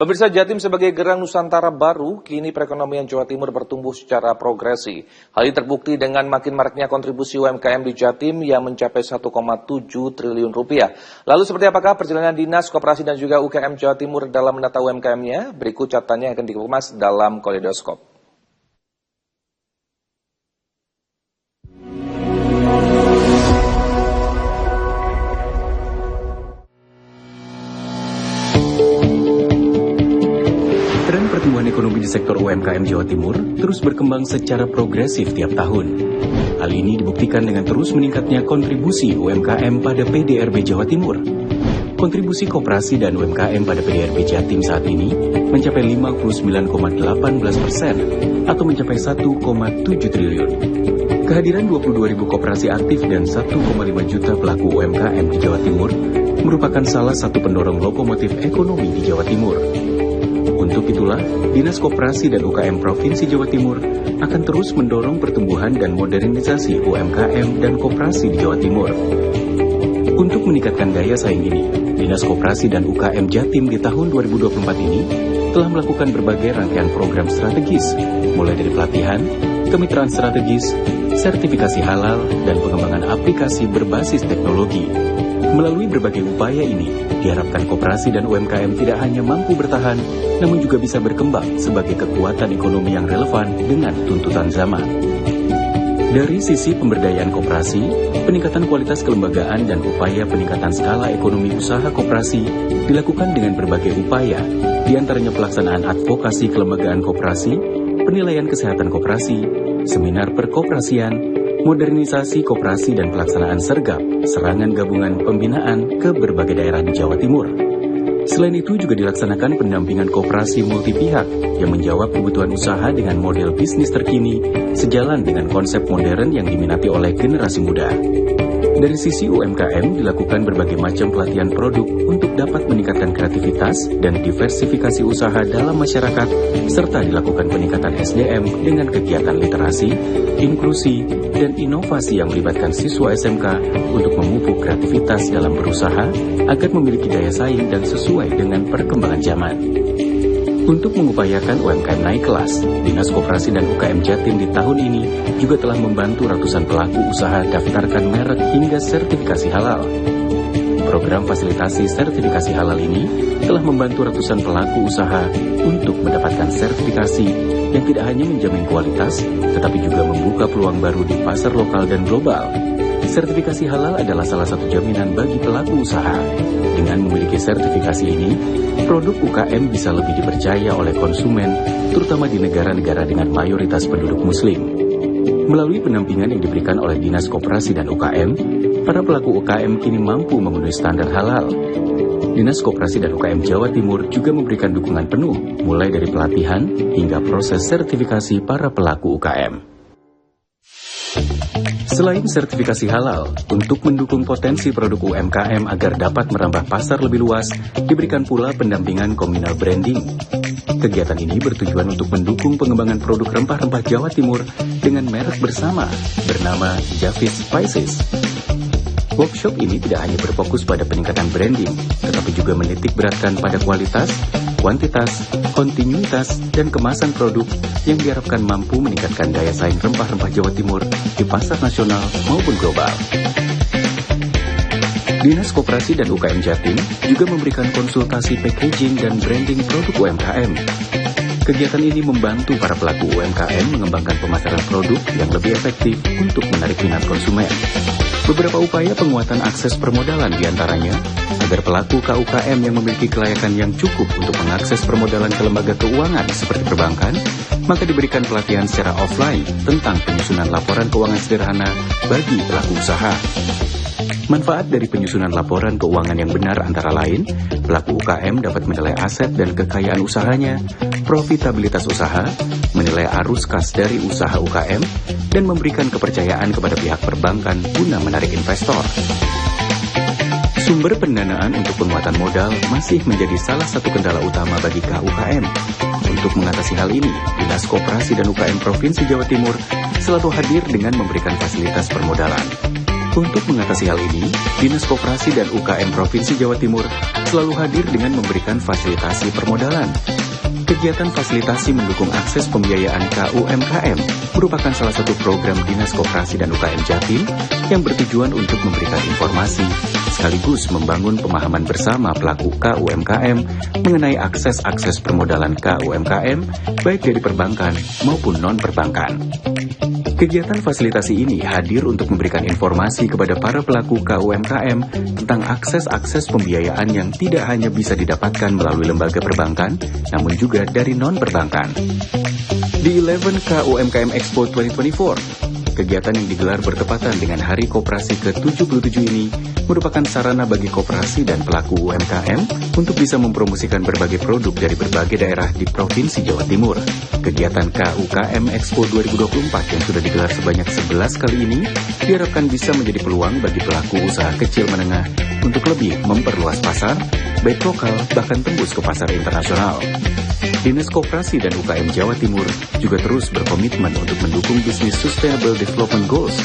Pemirsa, Jatim sebagai gerang Nusantara baru, kini perekonomian Jawa Timur bertumbuh secara progresi. Hal ini terbukti dengan makin maraknya kontribusi UMKM di Jatim yang mencapai 1,7 triliun rupiah. Lalu seperti apakah perjalanan Dinas Koperasi dan juga UKM Jawa Timur dalam mendata UMKM-nya? Berikut catatannya akan dikemas dalam Kaleidoskop. Tren pertumbuhan ekonomi di sektor UMKM Jawa Timur terus berkembang secara progresif tiap tahun. Hal ini dibuktikan dengan terus meningkatnya kontribusi UMKM pada PDRB Jawa Timur. Kontribusi koperasi dan UMKM pada PDRB Jatim saat ini mencapai 59,18% atau mencapai 1,7 triliun. Kehadiran 22.000 koperasi aktif dan 1,5 juta pelaku UMKM di Jawa Timur merupakan salah satu pendorong lokomotif ekonomi di Jawa Timur. Untuk itulah, Dinas Koperasi dan UKM Provinsi Jawa Timur akan terus mendorong pertumbuhan dan modernisasi UMKM dan koperasi di Jawa Timur. Untuk meningkatkan daya saing ini, Dinas Koperasi dan UKM Jatim di tahun 2024 ini telah melakukan berbagai rangkaian program strategis, mulai dari pelatihan, kemitraan strategis, sertifikasi halal, dan pengembangan aplikasi berbasis teknologi. Melalui berbagai upaya ini, diharapkan koperasi dan UMKM tidak hanya mampu bertahan, namun juga bisa berkembang sebagai kekuatan ekonomi yang relevan dengan tuntutan zaman. Dari sisi pemberdayaan koperasi, peningkatan kualitas kelembagaan dan upaya peningkatan skala ekonomi usaha koperasi dilakukan dengan berbagai upaya, diantaranya pelaksanaan advokasi kelembagaan koperasi, penilaian kesehatan koperasi, seminar perkoperasian, modernisasi koperasi dan pelaksanaan sergap, serangan gabungan pembinaan ke berbagai daerah di Jawa Timur. Selain itu juga dilaksanakan pendampingan koperasi multipihak yang menjawab kebutuhan usaha dengan model bisnis terkini, sejalan dengan konsep modern yang diminati oleh generasi muda. Dari sisi UMKM dilakukan berbagai macam pelatihan produk untuk dapat meningkatkan kreativitas dan diversifikasi usaha dalam masyarakat, serta dilakukan peningkatan SDM dengan kegiatan literasi, inklusi, dan inovasi yang melibatkan siswa SMK untuk memupuk kreativitas dalam berusaha agar memiliki daya saing dan sesuai dengan perkembangan zaman. Untuk mengupayakan UMKM naik kelas, Dinas Koperasi dan UKM Jatim di tahun ini juga telah membantu ratusan pelaku usaha daftarkan merek hingga sertifikasi halal. Program fasilitasi sertifikasi halal ini telah membantu ratusan pelaku usaha untuk mendapatkan sertifikasi yang tidak hanya menjamin kualitas, tetapi juga membuka peluang baru di pasar lokal dan global. Sertifikasi halal adalah salah satu jaminan bagi pelaku usaha. Dengan memiliki sertifikasi ini, produk UKM bisa lebih dipercaya oleh konsumen, terutama di negara-negara dengan mayoritas penduduk Muslim. Melalui pendampingan yang diberikan oleh Dinas Koperasi dan UKM, para pelaku UKM kini mampu memenuhi standar halal. Dinas Koperasi dan UKM Jawa Timur juga memberikan dukungan penuh, mulai dari pelatihan hingga proses sertifikasi para pelaku UKM. Selain sertifikasi halal, untuk mendukung potensi produk UMKM agar dapat merambah pasar lebih luas, diberikan pula pendampingan communal branding. Kegiatan ini bertujuan untuk mendukung pengembangan produk rempah-rempah Jawa Timur dengan merek bersama bernama Javis Spices. Workshop ini tidak hanya berfokus pada peningkatan branding, tetapi juga menitik beratkan pada kualitas, kuantitas, kontinuitas, dan kemasan produk yang diharapkan mampu meningkatkan daya saing rempah-rempah Jawa Timur di pasar nasional maupun global. Dinas Koperasi dan UKM Jatim juga memberikan konsultasi packaging dan branding produk UMKM. Kegiatan ini membantu para pelaku UMKM mengembangkan pemasaran produk yang lebih efektif untuk menarik minat konsumen. Beberapa upaya penguatan akses permodalan diantaranya, agar pelaku KUKM yang memiliki kelayakan yang cukup untuk mengakses permodalan ke lembaga keuangan seperti perbankan, maka diberikan pelatihan secara offline tentang penyusunan laporan keuangan sederhana bagi pelaku usaha. Manfaat dari penyusunan laporan keuangan yang benar antara lain, pelaku UKM dapat menilai aset dan kekayaan usahanya, profitabilitas usaha, menilai arus kas dari usaha UKM, dan memberikan kepercayaan kepada pihak perbankan guna menarik investor. Sumber pendanaan untuk penguatan modal masih menjadi salah satu kendala utama bagi KUKM. Untuk mengatasi hal ini, Dinas Koperasi dan UKM Provinsi Jawa Timur selalu hadir dengan memberikan fasilitas permodalan. Untuk mengatasi hal ini, Dinas Koperasi dan UKM Provinsi Jawa Timur selalu hadir dengan memberikan fasilitasi permodalan. Kegiatan fasilitasi mendukung akses pembiayaan KUMKM merupakan salah satu program Dinas Koperasi dan UKM Jatim yang bertujuan untuk memberikan informasi sekaligus membangun pemahaman bersama pelaku KUMKM mengenai akses permodalan KUMKM baik dari perbankan maupun non-perbankan. Kegiatan fasilitasi ini hadir untuk memberikan informasi kepada para pelaku KUMKM tentang akses pembiayaan yang tidak hanya bisa didapatkan melalui lembaga perbankan, namun juga dari non-perbankan. Di 11 KUMKM Expo 2024, kegiatan yang digelar bertepatan dengan Hari Koperasi ke-77 ini merupakan sarana bagi koperasi dan pelaku UMKM untuk bisa mempromosikan berbagai produk dari berbagai daerah di Provinsi Jawa Timur. Kegiatan KUKM Expo 2024 yang sudah digelar sebanyak 11 kali ini diharapkan bisa menjadi peluang bagi pelaku usaha kecil menengah untuk lebih memperluas pasar, baik lokal bahkan tembus ke pasar internasional. Dinas Koperasi dan UKM Jawa Timur juga terus berkomitmen untuk mendukung bisnis Sustainable Development Goals.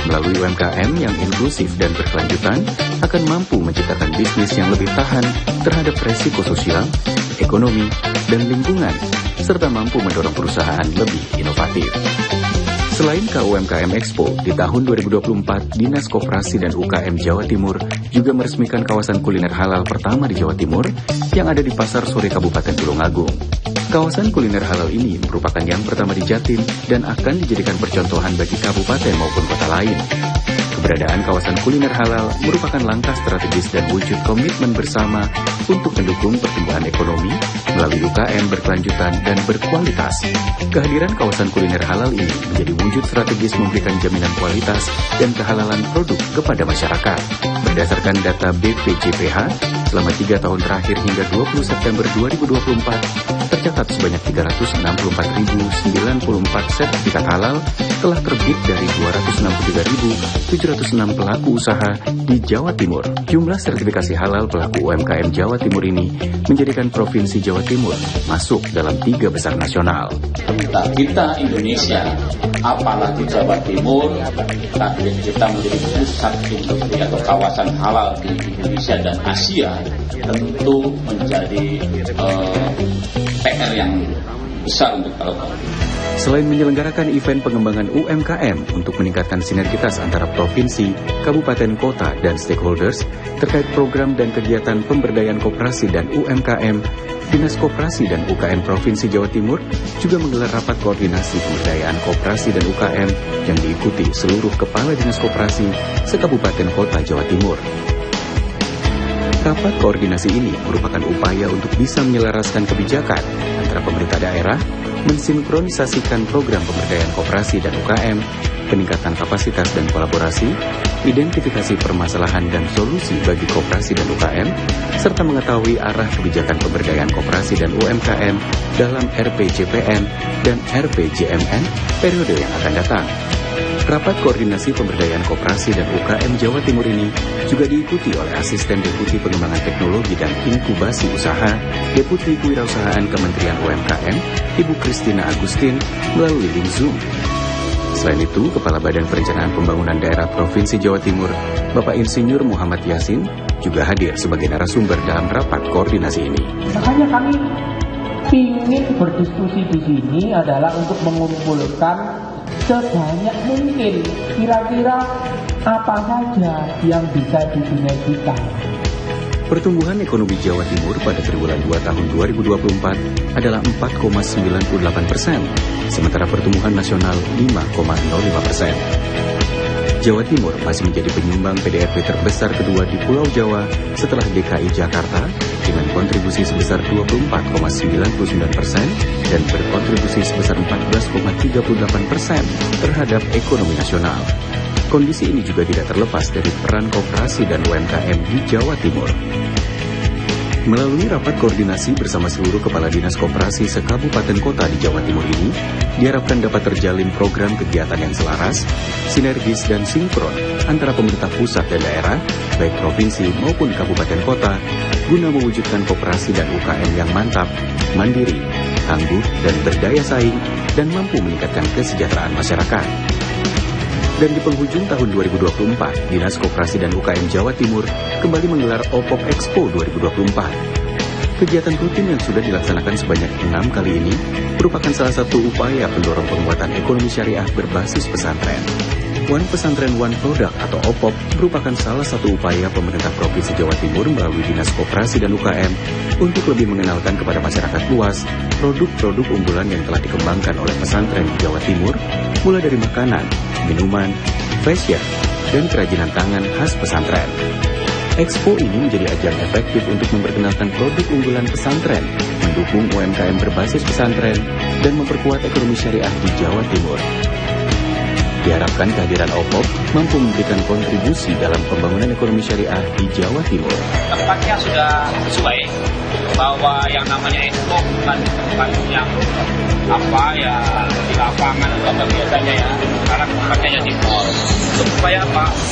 Melalui UMKM yang inklusif dan berkelanjutan akan mampu menciptakan bisnis yang lebih tahan terhadap resiko sosial, ekonomi, dan lingkungan, serta mampu mendorong perusahaan lebih inovatif. Selain KUMKM Expo, di tahun 2024, Dinas Koperasi dan UKM Jawa Timur juga meresmikan kawasan kuliner halal pertama di Jawa Timur yang ada di Pasar Sore Kabupaten Tulungagung. Kawasan kuliner halal ini merupakan yang pertama di Jatim dan akan dijadikan percontohan bagi kabupaten maupun kota lain. Keberadaan kawasan kuliner halal merupakan langkah strategis dan wujud komitmen bersama untuk mendukung pertumbuhan ekonomi melalui UKM berkelanjutan dan berkualitas. Kehadiran kawasan kuliner halal ini menjadi wujud strategis memberikan jaminan kualitas dan kehalalan produk kepada masyarakat. Berdasarkan data BPJPH, selama 3 tahun terakhir hingga 20 September 2024, tercatat sebanyak 364.094 sertifikat halal telah terbit dari 263.706 pelaku usaha di Jawa Timur. Jumlah sertifikasi halal pelaku UMKM Jawa Timur ini menjadikan Provinsi Jawa Timur masuk dalam 3 besar nasional. Kita Indonesia, apalagi Jawa Timur, target kita menjadi pusat industri atau kawasan halal di Indonesia dan Asia, tentu menjadi PR yang besar untuk kita lakukan. Selain menyelenggarakan event pengembangan UMKM untuk meningkatkan sinergitas antara provinsi, kabupaten, kota, dan stakeholders terkait program dan kegiatan pemberdayaan koperasi dan UMKM, Dinas Koperasi dan UKM Provinsi Jawa Timur juga menggelar rapat koordinasi pemberdayaan koperasi dan UKM yang diikuti seluruh kepala dinas koperasi sekabupaten kota Jawa Timur. Rapat koordinasi ini merupakan upaya untuk bisa menyelaraskan kebijakan antara pemerintah daerah, mensinkronisasikan program pemberdayaan koperasi dan UKM, peningkatan kapasitas dan kolaborasi, identifikasi permasalahan dan solusi bagi koperasi dan UKM, serta mengetahui arah kebijakan pemberdayaan koperasi dan UMKM dalam RPJPN dan RPJMN periode yang akan datang. Rapat koordinasi pemberdayaan koperasi dan UKM Jawa Timur ini juga diikuti oleh Asisten Deputi Pengembangan Teknologi dan Inkubasi Usaha, Deputi Kewirausahaan Kementerian UMKM, Ibu Kristina Agustin, melalui link Zoom. Selain itu, Kepala Badan Perencanaan Pembangunan Daerah Provinsi Jawa Timur, Bapak Insinyur Muhammad Yasin, juga hadir sebagai narasumber dalam rapat koordinasi ini. Makanya kami ingin berdiskusi di sini adalah untuk mengumpulkan sebanyak mungkin kira-kira apa saja yang bisa disinergikan. Pertumbuhan ekonomi Jawa Timur pada triwulan 2 tahun 2024 adalah 4,98%, sementara pertumbuhan nasional 5,05%. Jawa Timur masih menjadi penyumbang PDRB terbesar kedua di Pulau Jawa setelah DKI Jakarta dengan kontribusi sebesar 24,99% dan berkontribusi sebesar 14,38% terhadap ekonomi nasional. Kondisi ini juga tidak terlepas dari peran koperasi dan UMKM di Jawa Timur. Melalui rapat koordinasi bersama seluruh kepala dinas koperasi sekabupaten kota di Jawa Timur ini, diharapkan dapat terjalin program kegiatan yang selaras, sinergis dan sinkron antara pemerintah pusat dan daerah, baik provinsi maupun kabupaten kota, guna mewujudkan koperasi dan UKM yang mantap, mandiri, tangguh dan berdaya saing, dan mampu meningkatkan kesejahteraan masyarakat. Dan di penghujung tahun 2024, Dinas Koperasi dan UKM Jawa Timur kembali menggelar OPOP Expo 2024. Kegiatan rutin yang sudah dilaksanakan sebanyak 6 kali ini merupakan salah satu upaya pendorong penguatan ekonomi syariah berbasis pesantren. One Pesantren One Product atau OPOP merupakan salah satu upaya pemerintah Provinsi Jawa Timur melalui Dinas Koperasi dan UKM untuk lebih mengenalkan kepada masyarakat luas produk-produk unggulan yang telah dikembangkan oleh pesantren di Jawa Timur, mulai dari makanan, minuman, fashion, dan kerajinan tangan khas pesantren. Expo ini menjadi ajang efektif untuk memperkenalkan produk unggulan pesantren, mendukung UMKM berbasis pesantren, dan memperkuat ekonomi syariah di Jawa Timur. Diharapkan kehadiran OPOP mampu memberikan kontribusi dalam pembangunan ekonomi syariah di Jawa Timur. Tempatnya sudah sesuai bahwa yang namanya expo bukan tempat yang di lapangan atau biasanya ya, karena tempatnya di mall. Supaya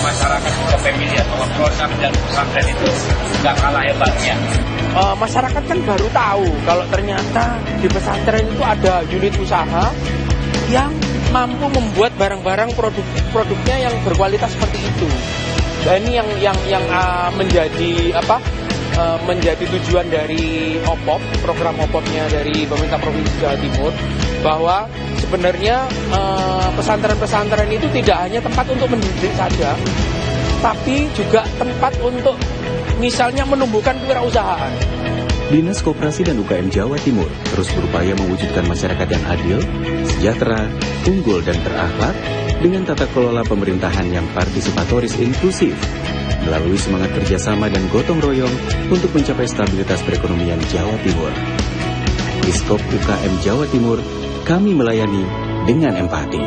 masyarakat juga familiar bahwa produk dan pesantren itu nggak kalah hebatnya. Masyarakat kan baru tahu kalau ternyata di pesantren itu ada unit usaha yang mampu membuat barang-barang produknya yang berkualitas seperti itu. Dan ini yang menjadi tujuan dari OPOP, program OPOP-nya dari pemerintah Provinsi Jawa Timur, bahwa sebenarnya pesantren-pesantren itu tidak hanya tempat untuk mendidik saja, tapi juga tempat untuk misalnya menumbuhkan kewirausahaan. Dinas Koperasi dan UKM Jawa Timur terus berupaya mewujudkan masyarakat yang adil, sejahtera, unggul dan berakhlak dengan tata kelola pemerintahan yang partisipatoris inklusif, melalui semangat kerjasama dan gotong royong untuk mencapai stabilitas perekonomian Jawa Timur. Diskop UKM Jawa Timur, kami melayani dengan empati.